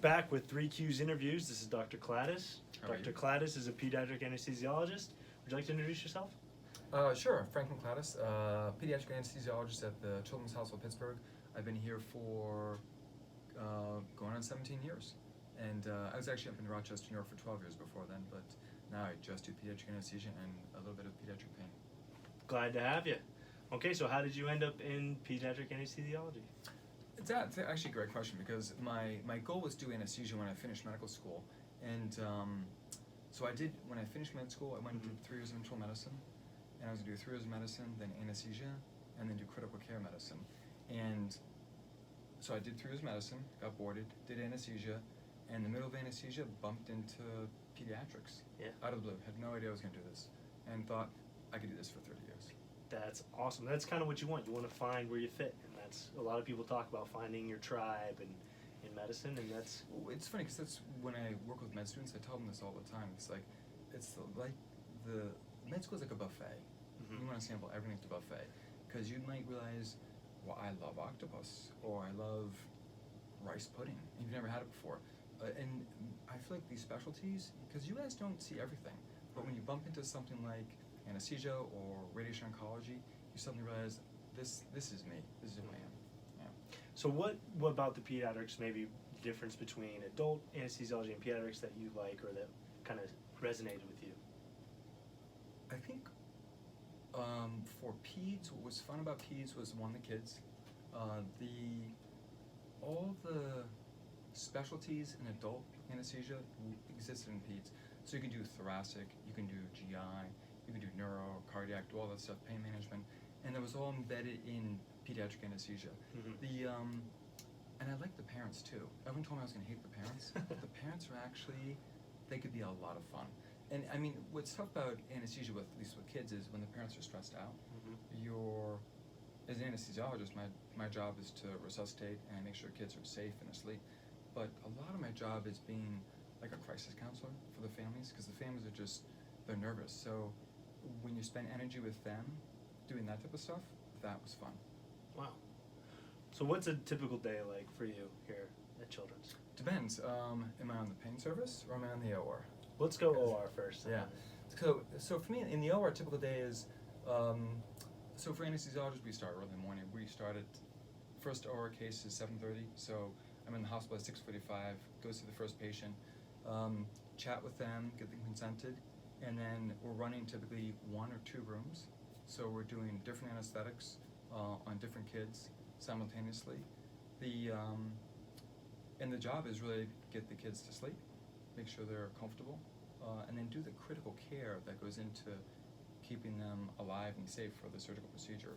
back with 3Q's interviews. This is Dr. Cladis. Dr. Cladis is a pediatric anesthesiologist. Would you like to introduce yourself? Sure, Franklin Cladis, pediatric anesthesiologist at the Children's Hospital Pittsburgh. I've been here for going on 17 years. And I was actually up in Rochester, New York for 12 years before then, but now I just do pediatric anesthesia and a little bit of pediatric pain. Glad to have you. Okay, so how did you end up in pediatric anesthesiology? That's actually a great question because my goal was to do anesthesia when I finished medical school. And so I did, when I finished med school, I went and did 3 years of internal medicine. And I was going to do 3 years of medicine, then anesthesia, and then do critical care medicine. And so I did 3 years of medicine, got boarded, did anesthesia, and in the middle of anesthesia, bumped into pediatrics. Yeah. Out of the blue. Had no idea I was going to do this. And thought I could do this for 30 years. That's awesome. That's kind of what you want. You want to find where you fit. And that's, a lot of people talk about finding your tribe and in medicine, and that's... It's funny because that's when I work with med students, I tell them this all the time. It's like, the med school is like a buffet. Mm-hmm. You want to sample everything at the buffet. Because you might realize, well, I love octopus, or I love rice pudding. You've never had it before. And I feel like these specialties, because you guys don't see everything, but when you bump into something like anesthesia or radiation oncology, you suddenly realize, this is me, this is who I am. Yeah. So what about the pediatrics, maybe difference between adult anesthesiology and pediatrics that you like or that kind of resonated with you? I think for peds, what was fun about peds was the kids. All the specialties in adult anesthesia existed in peds. So you can do thoracic, you can do GI, you can do neuro, cardiac, do all that stuff, pain management, and it was all embedded in pediatric anesthesia. Mm-hmm. And I like the parents too. Everyone told me I was going to hate the parents. The parents are actually, they could be a lot of fun. And I mean, what's tough about anesthesia, at least with kids, is when the parents are stressed out. Mm-hmm. As an anesthesiologist, my job is to resuscitate and make sure kids are safe and asleep. But a lot of my job is being like a crisis counselor for the families, because the families are they're nervous. So when you spend energy with them doing that type of stuff, that was fun. Wow. So what's a typical day like for you here at Children's? Depends. Am I on the pain service or am I on the OR? Let's go OR first. Yeah. So for me, in the OR, a typical day is, so for anesthesiologists, we start early in the morning. We start at, first OR case is 7:30, so I'm in the hospital at 6:45, go see the first patient, chat with them, get them consented, and then we're running typically 1 or 2 rooms. So we're doing different anesthetics on different kids simultaneously. And the job is really to get the kids to sleep, make sure they're comfortable, and then do the critical care that goes into keeping them alive and safe for the surgical procedure.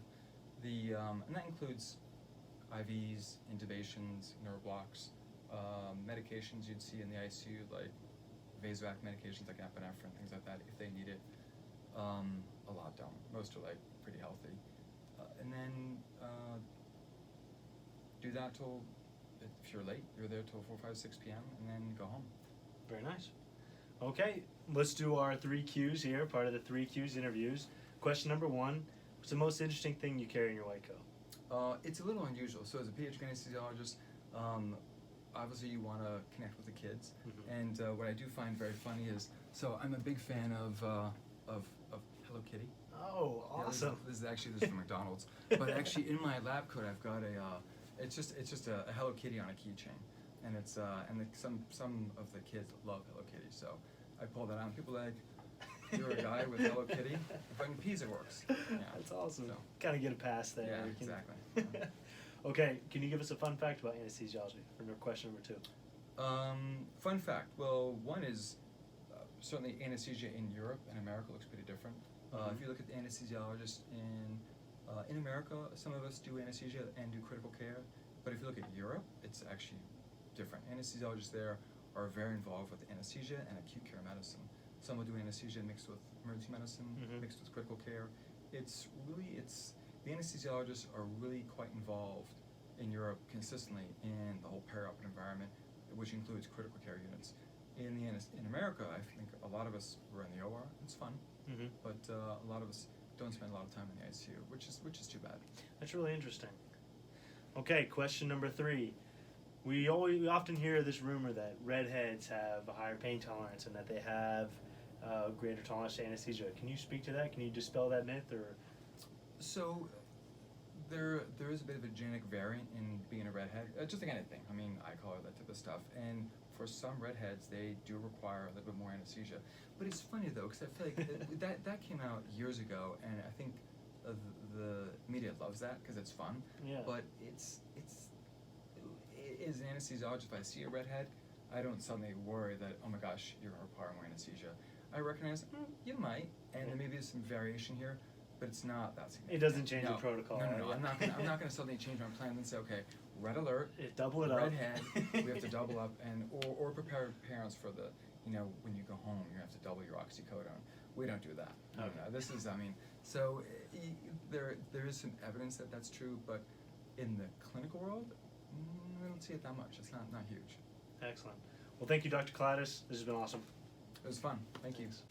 And that includes IVs, intubations, nerve blocks, medications you'd see in the ICU, like vasovac medications like epinephrine, things like that, if they need it. A lot don't. Most are like pretty healthy. And then do that till, if you're late, you're there till 4, 5, 6 p.m. and then go home. Very nice. Okay, let's do our 3Q's here, part of the 3Q's interviews. Question number 1, what's the most interesting thing you carry in your white coat? It's a little unusual. So as a pediatric anesthesiologist, obviously you want to connect with the kids. Mm-hmm. And what I do find very funny is, so I'm a big fan of Hello Kitty. Oh, awesome. Yeah, this is from McDonald's. But actually in my lab coat I've got it's just a Hello Kitty on a keychain. And it's some of the kids love Hello Kitty, so I pull that out and people are like, you're a guy with Hello Kitty? If I can peas, it works. Yeah. That's awesome. So. Kind of get a pass there. Yeah, exactly. Okay, can you give us a fun fact about anesthesiology for question number 2? Fun fact. Well, one is certainly anesthesia in Europe and America looks pretty different. If you look at the anesthesiologists in America, some of us do anesthesia and do critical care, but if you look at Europe, it's actually different. Anesthesiologists there are very involved with anesthesia and acute care medicine. Some will do anesthesia mixed with emergency medicine, mixed with critical care. The anesthesiologists are really quite involved in Europe consistently in the whole perioperative environment, which includes critical care units. In America, I think a lot of us were in the OR. It's fun, but a lot of us don't spend a lot of time in the ICU, which is too bad. That's really interesting. Okay, question number 3. we often hear this rumor that redheads have a higher pain tolerance and that they have greater tolerance to anesthesia. Can you speak to that? Can you dispel that myth, or? So there is a bit of a genetic variant in being a redhead, just like anything. I mean, eye color, that type of stuff. And for some redheads, they do require a little bit more anesthesia. But it's funny though, because I feel like that came out years ago, and I think the media loves that because it's fun. Yeah. But it's as an anesthesiologist, if I see a redhead, I don't suddenly worry that, oh my gosh, you're going to require more anesthesia. I recognize, you might, and there may be some variation here, but it's not that significant. It doesn't change the protocol. No. I'm not going to suddenly change my plan and say, okay, red alert, double it up. redhead, we have to double up, and or prepare parents for the, when you go home, you have to double your oxycodone. We don't do that. Okay. No, this is, so there is some evidence that that's true, but in the clinical world, I don't see it that much. It's not huge. Excellent. Well, thank you, Dr. Cladis. This has been awesome. It was fun. Thank you. Thanks.